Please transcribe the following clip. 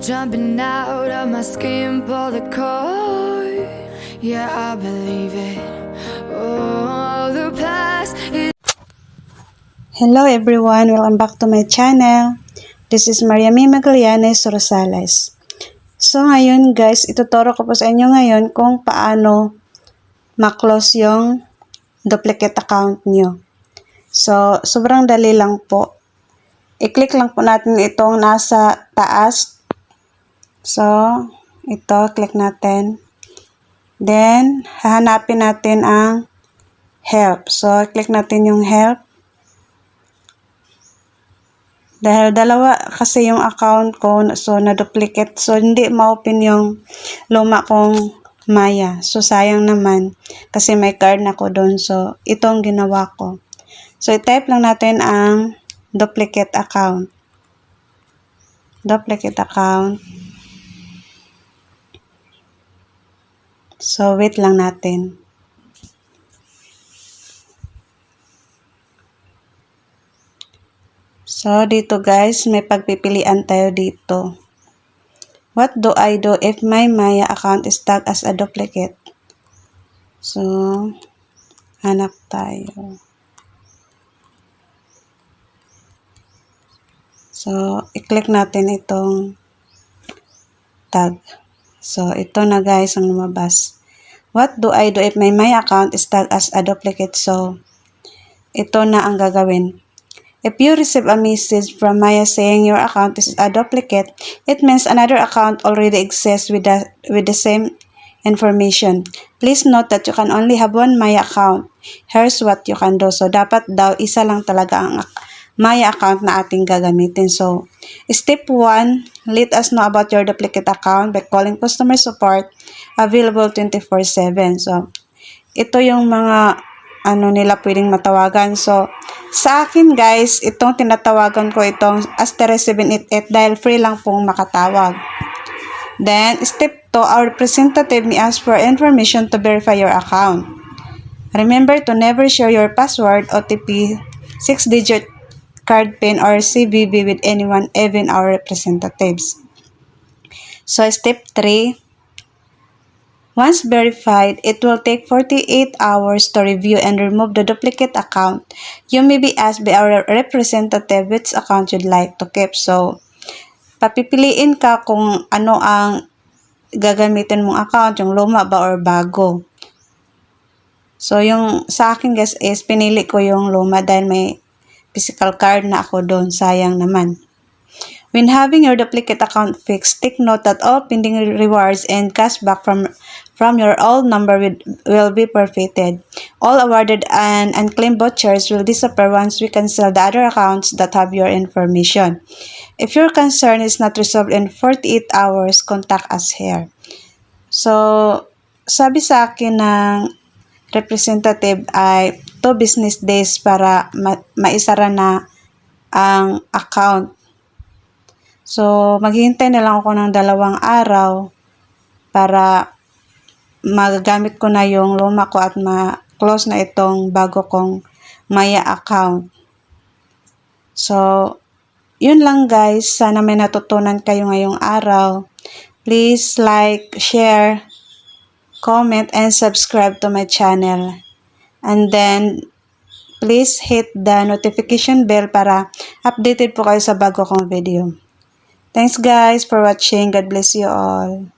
jumping out of my skin, pull the cord. Yeah, I believe it. Oh, the past is. Hello everyone, welcome back to my channel. This is Mariamy Magallanes Rosales. So ngayon guys, ituturo ko po sa inyo ngayon kung paano ma-close yung duplicate account nyo. So sobrang dali lang po. I-click lang po natin itong nasa taas. So ito, click natin. Then hahanapin natin ang help. So click natin yung help. Dahil dalawa kasi yung account ko, so na-duplicate. So, hindi ma-open yung luma kong Maya. So, sayang naman kasi may card na ko doon. So, itong ginawa ko. So, i-type lang natin ang duplicate account. Duplicate account. So, wait lang natin. So, dito guys, may pagpipilian tayo dito. What do I do if my Maya account is tagged as a duplicate? So, hanap tayo. So, i-click natin itong tag. So, ito na guys ang lumabas. What do I do if my Maya account is tagged as a duplicate? So, ito na ang gagawin. If you receive a message from Maya saying your account is a duplicate, it means another account already exists with the same information. Please note that you can only have one Maya account. Here's what you can do. So, dapat daw isa lang talaga ang Maya account na ating gagamitin. So, step 1, let us know about your duplicate account by calling customer support, available 24/7. So, ito yung mga nila pwedeng matawagan. So, sa akin guys, itong tinatawagan ko itong *788 dahil free lang pong makatawag. Then, step 2, our representative may ask for information to verify your account. Remember to never share your password, OTP, 6-digit card PIN, or CVV with anyone, even our representatives. So, step 3, once verified, it will take 48 hours to review and remove the duplicate account. You may be asked by our representative which account you'd like to keep. So, papipiliin ka kung ano ang gagamitin mong account, yung luma ba or bago. So, yung sa akin guys is pinili ko yung luma dahil may physical card na ako doon. Sayang naman. When having your duplicate account fixed, take note that all pending rewards and cashback from your old number will be forfeited. All awarded and unclaimed vouchers will disappear once we cancel the other accounts that have your information. If your concern is not resolved in 48 hours, contact us here. So, sabi sa akin ng representative ay 2 business days para maisara na ang account. So, maghihintay na lang ako ng 2 araw para magagamit ko na yung luma ko at ma-close na itong bago kong Maya account. So, yun lang guys. Sana may natutunan kayo ngayong araw. Please like, share, comment, and subscribe to my channel. And then, please hit the notification bell para updated po kayo sa bago kong video. Thanks guys for watching. God bless you all.